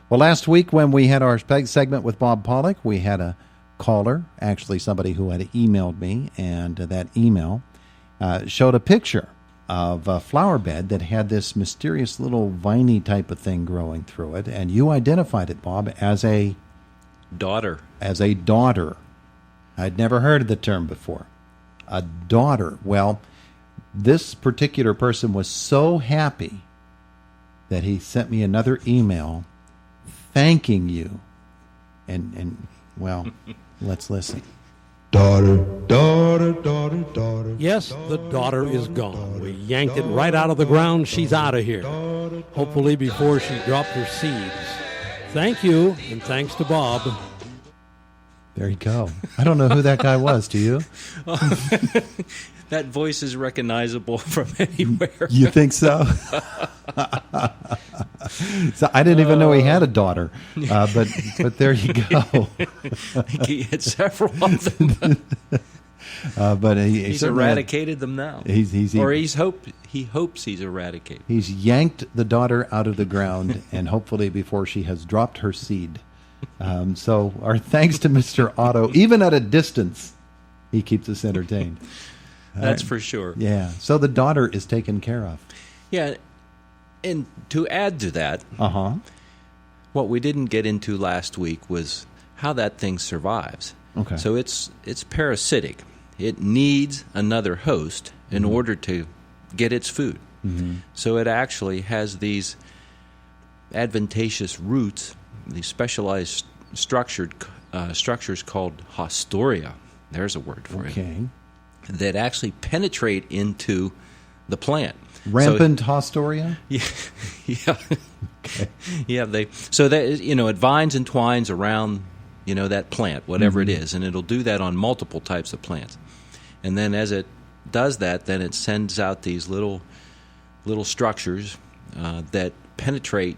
Well, last week when we had our segment with Bob Pollock, we had a caller, actually somebody who had emailed me, and that email showed a picture of a flower bed that had this mysterious little viney type of thing growing through it, and you identified it, Bob, as a daughter. As a daughter. I'd never heard of the term before. A daughter. Well, this particular person was so happy that he sent me another email thanking you. And well, let's listen. Daughter, daughter, daughter, daughter. Yes, the daughter is gone. We yanked it right out of the ground. She's out of here. Hopefully before she dropped her seeds. Thank you, and thanks to Bob. There you go. I don't know who that guy was. Do you? That voice is recognizable from anywhere. You think so? So I didn't even know he had a daughter, but there you go. I think he had several of them. But he's eradicated them now. He hopes he's eradicated. He's yanked the daughter out of the ground, and hopefully before she has dropped her seed. So our thanks to Mr. Otto. Even at a distance, he keeps us entertained. That's for sure. Yeah. So the daughter is taken care of. Yeah. And to add to that, what we didn't get into last week was how that thing survives. Okay. So it's parasitic. It needs another host in order to get its food. Mm-hmm. So it actually has these advantageous roots, these specialized structures called haustoria. There's a word for it. That actually penetrate into the plant. Rampant haustoria? Yeah. Okay. Yeah, it vines and twines around, that plant, whatever it is, and it'll do that on multiple types of plants. And then as it does that, then it sends out these little structures that penetrate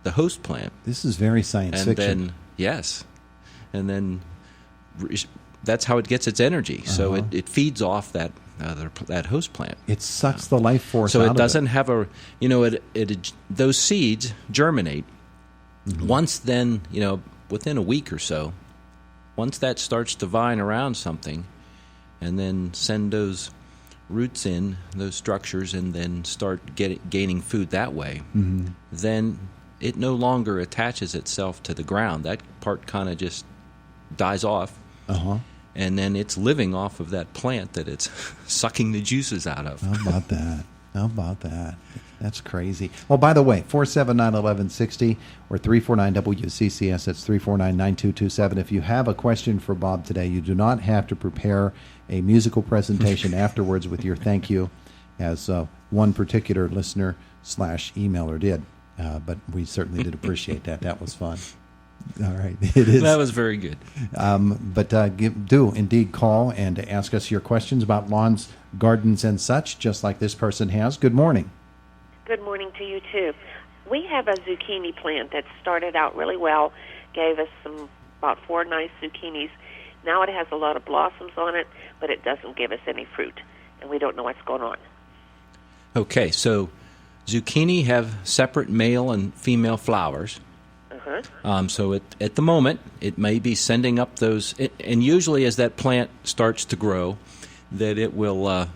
the host plant. This is very science fiction. And then that's how it gets its energy. So it feeds off that host plant. It sucks the life force out of it. So it doesn't have those seeds germinate. Mm-hmm. Once then, within a week or so, once that starts to vine around something and then send those roots in, those structures, and then start gaining food that way, then it no longer attaches itself to the ground. That part kind of just dies off. And then it's living off of that plant that it's sucking the juices out of. How about that? That's crazy. Well, by the way, 479-1160 or 349-WCCS, that's 349-9227. If you have a question for Bob today, you do not have to prepare a musical presentation afterwards with your thank you, as one particular listener/emailer did. But we certainly did appreciate that. That was fun. All right. It is. That was very good. But do indeed call and ask us your questions about lawns, gardens, and such, just like this person has. Good morning. Good morning to you, too. We have a zucchini plant that started out really well, gave us about 4 nice zucchinis. Now it has a lot of blossoms on it, but it doesn't give us any fruit, and we don't know what's going on. Okay, so zucchini have separate male and female flowers. So at the moment, it may be sending up those, and usually as that plant starts to grow, that it will,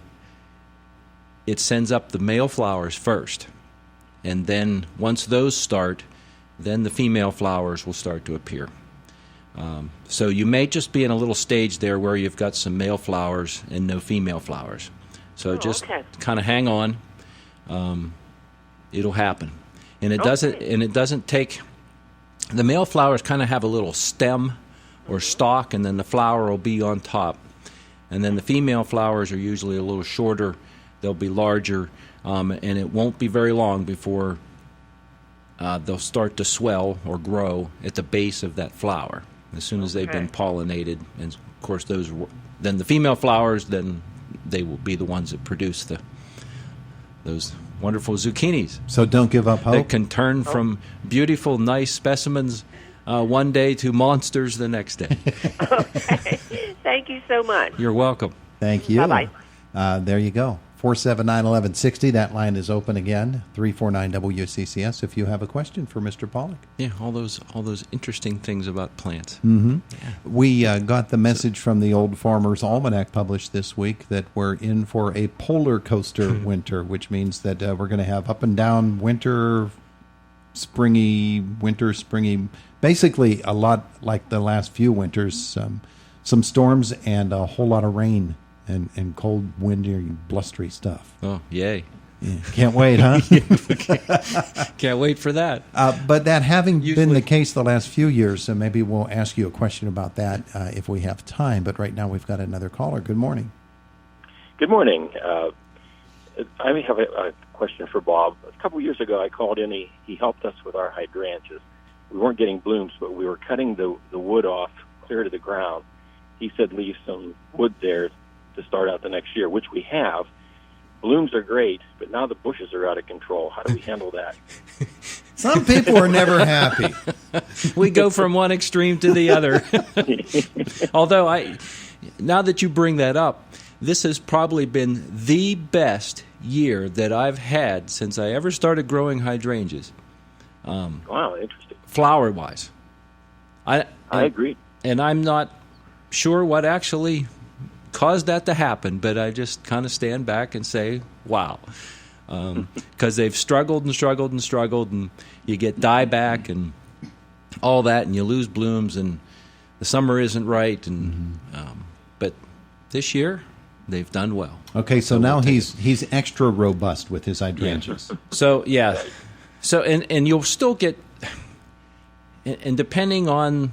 it sends up the male flowers first. And then once those start, then the female flowers will start to appear. So you may just be in a little stage there where you've got some male flowers and no female flowers. So kind of hang on. It'll happen. And it doesn't take... The male flowers kind of have a little stem or stalk, and then the flower will be on top. And then the female flowers are usually a little shorter. They'll be larger, and it won't be very long before they'll start to swell or grow at the base of that flower as soon as they've been pollinated. And, of course, then the female flowers, then they will be the ones that produce those wonderful zucchinis. So don't give up hope. They can turn from beautiful, nice specimens one day to monsters the next day. Okay. Thank you so much. You're welcome. Thank you. Bye-bye. There you go. 479-1160. That line is open again, 349-WCCS, if you have a question for Mr. Pollock. Yeah, all those interesting things about plants. Mm-hmm. Yeah. We got the message from the Old Farmer's Almanac published this week that we're in for a polar coaster winter, which means that we're going to have up and down winter, springy, basically a lot like the last few winters, some storms and a whole lot of rain. And cold, windy, blustery stuff. Oh, yay. Yeah. Can't wait, huh? Can't wait for that. But that having been the case the last few years, so maybe we'll ask you a question about that if we have time. But right now we've got another caller. Good morning. Good morning. I have a question for Bob. A couple years ago I called in. He helped us with our hydrangeas. We weren't getting blooms, but we were cutting the wood off clear to the ground. He said leave some wood there to start out the next year, which we have. Blooms are great, but now the bushes are out of control. How do we handle that? Some people are never happy. We go from one extreme to the other. Although, now that you bring that up, this has probably been the best year that I've had since I ever started growing hydrangeas. Wow, interesting. Flower-wise. I agree. And I'm not sure what actually caused that to happen, but I just kind of stand back and say, wow. Because they've struggled and struggled and struggled, and you get dieback and all that, and you lose blooms, and the summer isn't right. And but this year, they've done well. Okay, so now he's extra robust with his hydrangeas. Yeah. So, yeah. So, and you'll still get, and depending on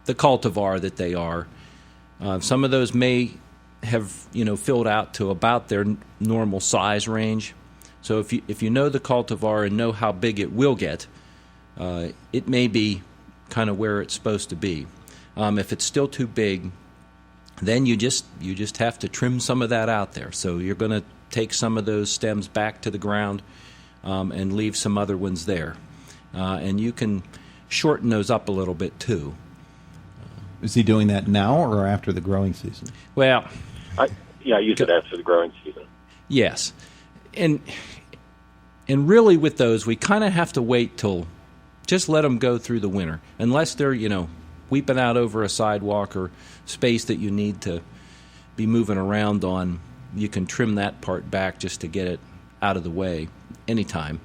the cultivar that they are, some of those may have filled out to about their normal size range. So if you know the cultivar and know how big it will get, it may be kind of where it's supposed to be. If it's still too big, then you just have to trim some of that out there. So you're going to take some of those stems back to the ground and leave some other ones there, and you can shorten those up a little bit too. Is he doing that now or after the growing season? Well, I use it after the growing season. Yes, and really with those, we kind of have to wait till just let them go through the winter, unless they're weeping out over a sidewalk or space that you need to be moving around on. You can trim that part back just to get it out of the way anytime.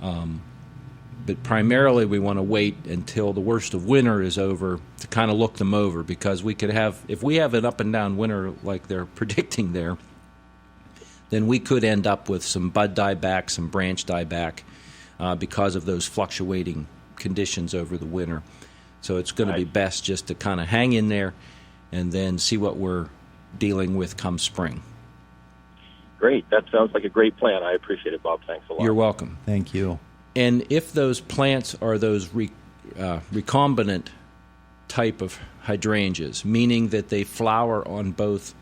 But primarily we want to wait until the worst of winter is over to kind of look them over, because we could have, if we have an up and down winter like they're predicting there, then we could end up with some bud dieback, some branch dieback, because of those fluctuating conditions over the winter. So it's going to be best just to kind of hang in there and then see what we're dealing with come spring. Great. That sounds like a great plan. I appreciate it, Bob. Thanks a lot. You're welcome. Thank you. And if those plants are those recombinant type of hydrangeas, meaning that they flower on both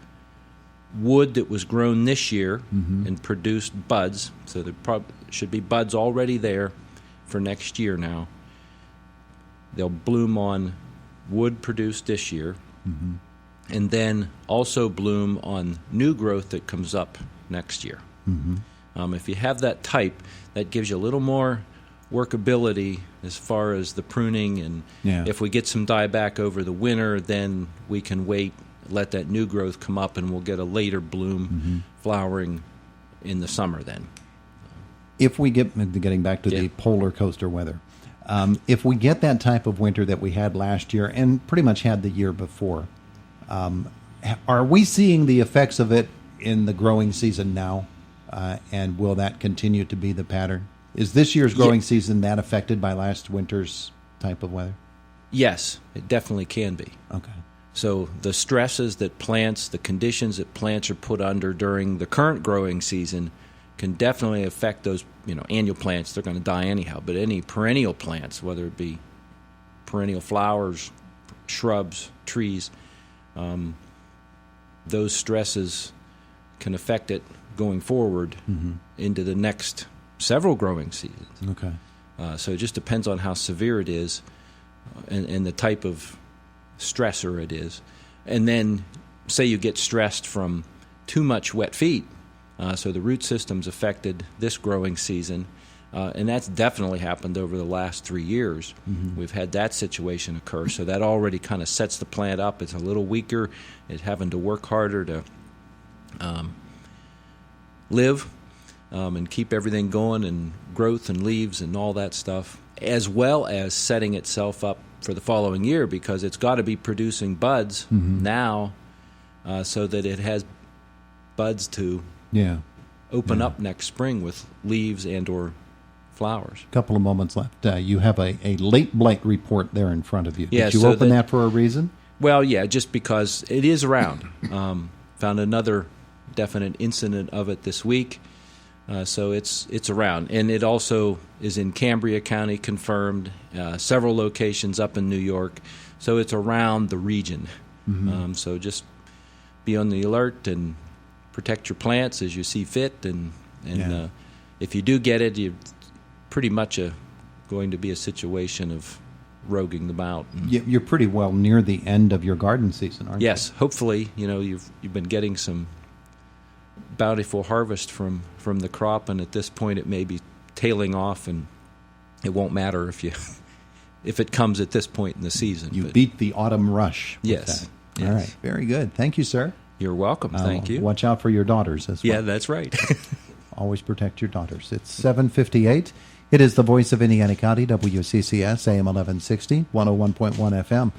wood that was grown this year and produced buds, so there should be buds already there for next year now. They'll bloom on wood produced this year, and then also bloom on new growth that comes up next year. If you have that type, that gives you a little more workability as far as the pruning, and if we get some dieback over the winter, then we can wait, let that new growth come up, and we'll get a later bloom flowering in the summer then. If we getting back to the polar coaster weather, if we get that type of winter that we had last year and pretty much had the year before, are we seeing the effects of it in the growing season now? And will that continue to be the pattern? Is this year's growing season that affected by last winter's type of weather? Yes, it definitely can be. Okay. So the stresses that plants, the conditions that plants are put under during the current growing season can definitely affect those, annual plants. They're going to die anyhow. But any perennial plants, whether it be perennial flowers, shrubs, trees, those stresses can affect it going forward into the next several growing seasons. Okay. So it just depends on how severe it is and the type of stressor it is. And then say you get stressed from too much wet feet, So the root system's affected this growing season. And that's definitely happened over the last 3 years. Mm-hmm. We've had that situation occur. So that already kind of sets the plant up. It's a little weaker. It's having to work harder to live and keep everything going, and growth and leaves and all that stuff, as well as setting itself up for the following year, because it's got to be producing buds now so that it has buds to open up next spring with leaves and or flowers. A couple of moments left. You have a late blight report there in front of you. Yeah, Did you so open that for a reason? Well, yeah, just because it is around. Found another definite incident of it this week. So it's around. And it also is in Cambria County, confirmed, several locations up in New York. So it's around the region. Mm-hmm. So just be on the alert and protect your plants as you see fit. And if you do get it, you pretty much going to be a situation of roguing them out. You're pretty well near the end of your garden season, aren't you? Yes, hopefully. You've been getting some bountiful harvest from the crop, and at this point it may be tailing off, and it won't matter if it comes at this point in the season. You beat the autumn rush. Yes. All right, very good. Thank you, sir. You're welcome. Thank you. Watch out for your daughters as well. Yeah, that's right. Always protect your daughters. It's 7:58. It is the voice of Indiana County, WCCS, AM 1160, 101.1 FM.